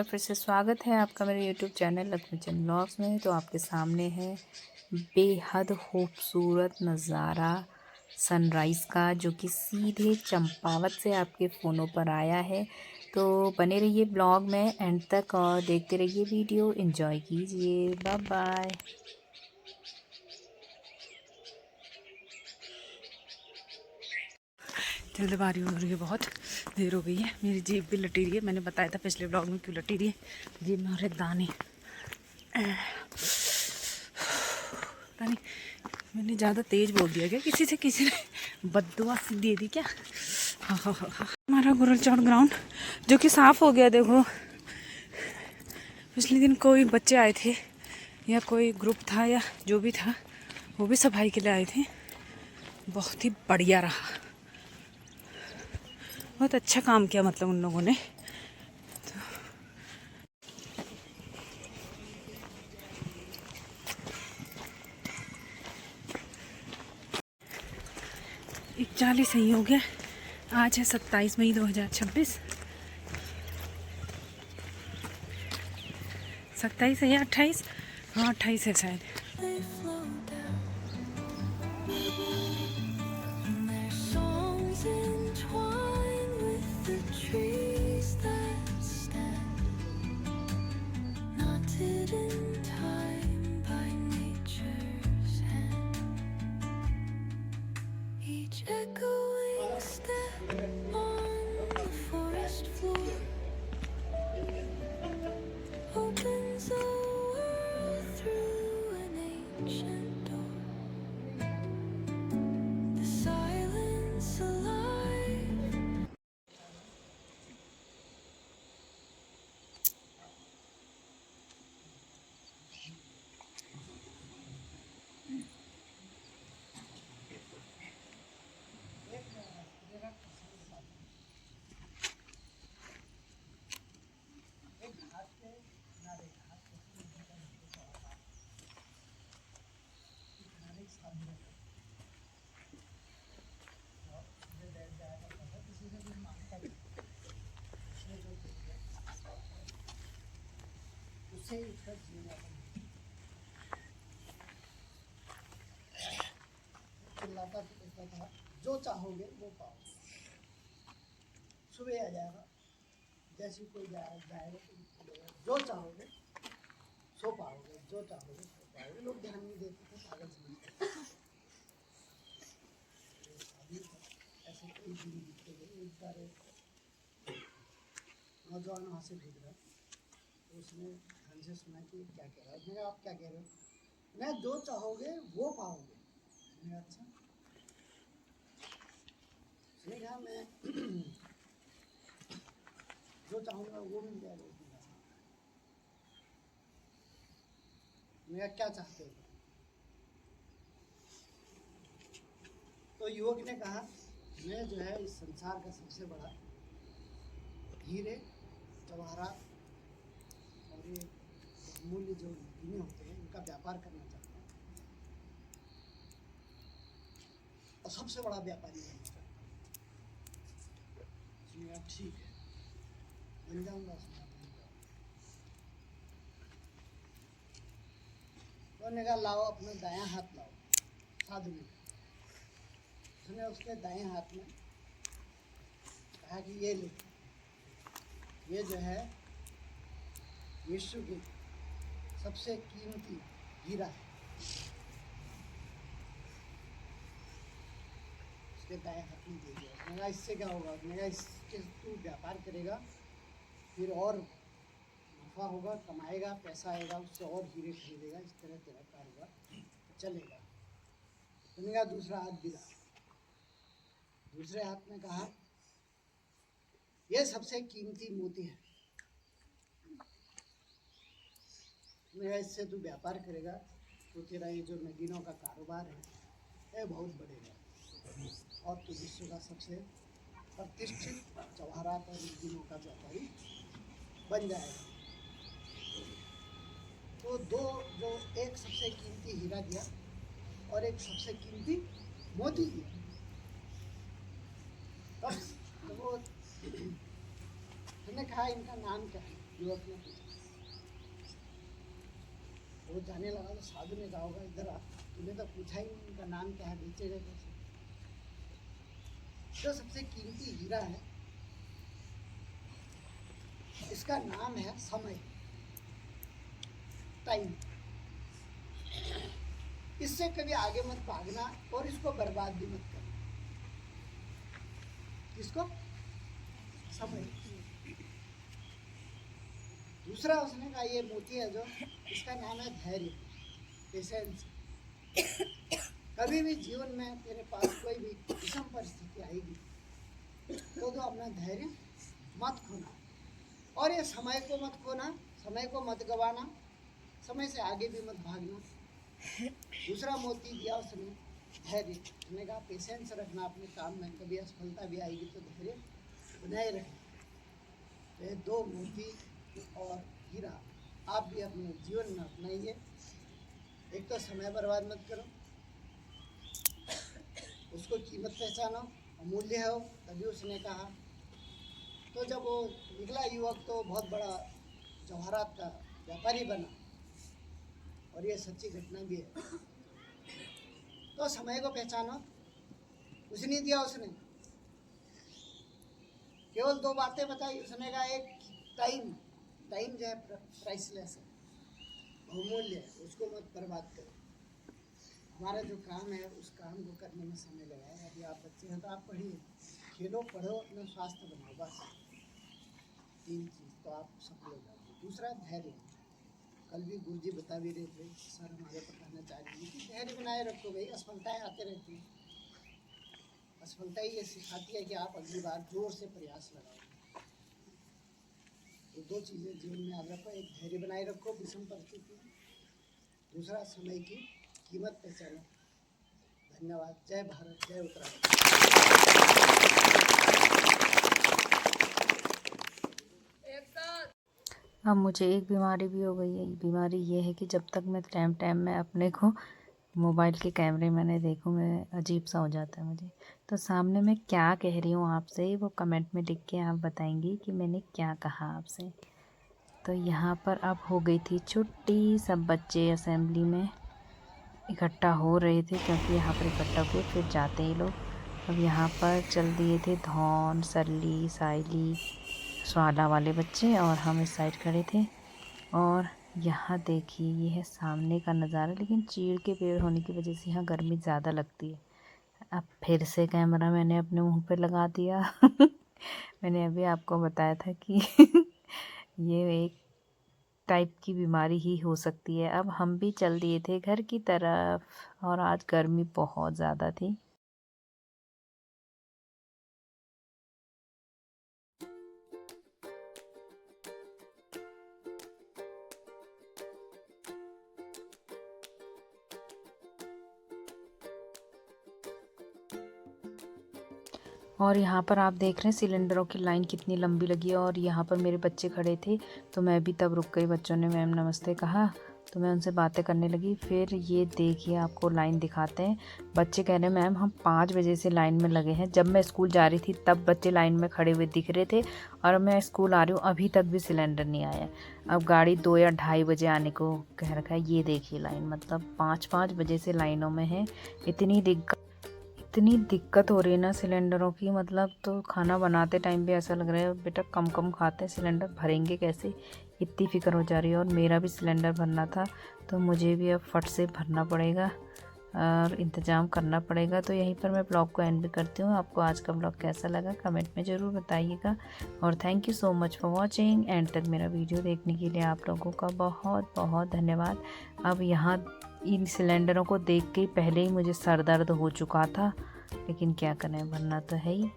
बार फिर से स्वागत है आपका मेरे यूट्यूब चैनल लक्ष्मी चंद ब्लॉग्स में। तो आपके सामने है बेहद खूबसूरत नज़ारा सनराइज़ का, जो कि सीधे चंपावत से आपके फ़ोनों पर आया है। तो बने रहिए ब्लॉग में एंड तक और देखते रहिए वीडियो, एंजॉय कीजिए। Bye bye. जल्दबाजी हो रही है, बहुत देर हो गई है। मेरी जेब भी लटी रही है। मैंने बताया था पिछले ब्लॉग में क्यों लटी रही है। जेब में हो रहे दाने। पता नहीं मैंने ज़्यादा तेज़ बोल दिया क्या? किसी ने बद्दुआ सी दे दी क्या? हाँ। हमारा गोरलचौड़ ग्राउंड जो कि साफ़ हो गया। देखो, पिछले दिन कोई बच्चे आए थे या कोई ग्रुप था या जो भी था, वो भी सफाई के लिए आए थे। बहुत ही बढ़िया रहा, बहुत अच्छा काम किया मतलब उन लोगों ने। तो 41 ही हो गया। आज है 27 मई 2026। 27 है या 28? हाँ 28 है शायद। चिल्लाता फिरता था, जो चाहोगे वो पाओ। सुबह आ जाएगा, जैसे कोई जाएगा जो चाहोगे सो पाओगे, जो चाहोगे सो पाओगे। लोग ध्यान नहीं देते थे, पागल समझते। ऐसे कई दिन बीतते गए। एक बार एक नौजवान वहाँ से गुजरा, तो उसने ध्यान से सुना कि क्या कह रहा है। मैंने कहा आप क्या कह रहे हो? मैं जो चाहोगे वो पाओगे। मैंने अच्छा। उसने कहा मैं जो चाहूँगा वो मिल जाएगा। मैं क्या चाहते हो? तो युवक ने कहा मैं जो है इस संसार का सबसे बड़ा हीरे जवाहरात और ये मूल्य जो गिने होते हैं उनका व्यापार करना चाहता हूँ, और सबसे बड़ा व्यापारी बनना चाहता हूँ। उसने कहा ठीक है, बन जाऊँगा। उन्होंने कहा लाओ अपना दायां हाथ लाओ। साधु ने उसने उसके दाएं हाथ में कहा कि ये ले, ये जो है विश्व की सबसे कीमती हीरा है। उसके दाएं हाथ में दे दिया। उसने कहा इससे क्या होगा? उसने कहा इसके तू व्यापार करेगा, फिर और नफा होगा, कमाएगा, पैसा आएगा, उससे और हीरे खरीदेगा, इस तरह तेरा कारोबार चलेगा। उसने कहा दूसरा हाथ गिरा। दूसरे हाथ में कहा यह सबसे कीमती मोती है, मेरा इससे तू व्यापार करेगा तो तेरा ये जो नगीनों का कारोबार है ये बहुत बढ़ेगा और तू विश्व का सबसे प्रतिष्ठित जवाहरात और नगीनों का व्यापारी बन जाएगा। तो दो जो एक सबसे कीमती हीरा दिया और एक सबसे कीमती मोती दिया। तब तो वो तुमने कहा इनका नाम क्या है? युवक ने पूछा। वो जाने लगा तो साधु ने कहा होगा, इधर आ, तूने तो पूछा ही नहीं इनका नाम क्या है, बेचेगा कैसे। जो सबसे कीमती हीरा है इसका नाम है समय, टाइम। इससे कभी आगे मत भागना और इसको बर्बाद भी मत करना। किसको? समय। दूसरा उसने कहा ये मोती है जो, इसका नाम है धैर्य, पेशेंस। कभी भी जीवन में तेरे पास कोई भी विषम परिस्थिति आएगी तो अपना धैर्य मत खोना, और ये समय को मत खोना, समय को मत गवाना, समय से आगे भी मत भागना। दूसरा मोती दिया उसने, धैर्य। उसने कहा पेशेंस रखना अपने काम में, कभी असफलता भी आएगी तो धैर्य बनाए रखना। तो ये दो मोती और हीरा आप भी अपने जीवन में अपनाइए। एक तो समय बर्बाद मत करो, उसको कीमत पहचानो, अमूल्य हो। तभी उसने कहा। तो जब वो निकला युवक तो बहुत बड़ा जवाहरात का व्यापारी बना, और ये सच्ची घटना भी है। तो समय को पहचानो। कुछ नहीं दिया उसने, केवल दो बातें बताई। उसने कहा एक टाइम, टाइम जो है प्राइसलेस है, बहुमूल्य है, उसको मत बर्बाद करो। हमारा जो काम है उस काम को करने में समय लगाए। अभी आप बच्चे हैं तो आप पढ़िए, खेलो, पढ़ो, अपना स्वास्थ्य बनाओ, बस 3 चीज़ तो आप सफल हो जाओगे। दूसरा धैर्य। कल भी गुरु जी बता भी रहे थे, सर हमारे बताना चाह रही थी कि धैर्य बनाए रखो भाई, असफलताएं आते रहती हैं। असफलता ही ये सिखाती है कि आप अगली बार जोर से प्रयास लगाओ। तो 2 चीज़ें जीवन में याद रखो, एक धैर्य बनाए रखो विषम परिस्थिति में, दूसरा समय की कीमत पहचानो। धन्यवाद। जय भारत, जय उत्तराखंड। अब मुझे एक बीमारी भी हो गई है। बीमारी ये है कि जब तक मैं टाइम टाइम में अपने को मोबाइल के कैमरे में नहीं देखूँ, मैं अजीब सा हो जाता है मुझे। तो सामने मैं क्या कह रही हूँ आपसे वो कमेंट में लिख के आप बताएंगी कि मैंने क्या कहा आपसे। तो यहाँ पर अब हो गई थी छुट्टी, सब बच्चे असेंबली में इकट्ठा हो रहे थे, क्योंकि यहाँ पर इकट्ठा हुए फिर जाते ही लोग। अब यहाँ पर चल दिए थे धौन, सरली, साइली, स्वाला वाले बच्चे, और हम इस साइड खड़े थे। और यहाँ देखिए ये है सामने का नज़ारा, लेकिन चीड़ के पेड़ होने की वजह से यहाँ गर्मी ज़्यादा लगती है। अब फिर से कैमरा मैंने अपने मुंह पे लगा दिया। मैंने अभी आपको बताया था कि ये एक टाइप की बीमारी ही हो सकती है। अब हम भी चल दिए थे घर की तरफ, और आज गर्मी बहुत ज़्यादा थी। और यहाँ पर आप देख रहे हैं सिलेंडरों की लाइन कितनी लंबी लगी है। और यहाँ पर मेरे बच्चे खड़े थे तो मैं भी तब रुक गई। बच्चों ने मैम नमस्ते कहा तो मैं उनसे बातें करने लगी। फिर ये देखिए आपको लाइन दिखाते हैं। बच्चे कह रहे हैं मैम हम 5 बजे से लाइन में लगे हैं। जब मैं स्कूल जा रही थी तब बच्चे लाइन में खड़े हुए दिख रहे थे, और मैं स्कूल आ रही हूँ अभी तक भी सिलेंडर नहीं आया। अब गाड़ी 2 या 2:30 बजे आने को कह रखा है। ये देखिए लाइन, मतलब 5-5 बजे से लाइनों में है। इतनी दिक्कत हो रही है ना सिलेंडरों की, मतलब तो खाना बनाते टाइम भी ऐसा लग रहा है बेटा कम कम खाते हैं, सिलेंडर भरेंगे कैसे, इतनी फ़िक्र हो जा रही है। और मेरा भी सिलेंडर भरना था तो मुझे भी अब फट से भरना पड़ेगा और इंतज़ाम करना पड़ेगा। तो यहीं पर मैं ब्लॉग को एंड भी करती हूँ। आपको आज का ब्लॉग कैसा लगा कमेंट में ज़रूर बताइएगा, और thank you so much for watching. And तक मेरा वीडियो देखने के लिए आप लोगों का बहुत बहुत धन्यवाद। अब यहाँ इन सिलेंडरों को देख के पहले ही मुझे सर दर्द हो चुका था, लेकिन क्या करें, भरना तो है ही।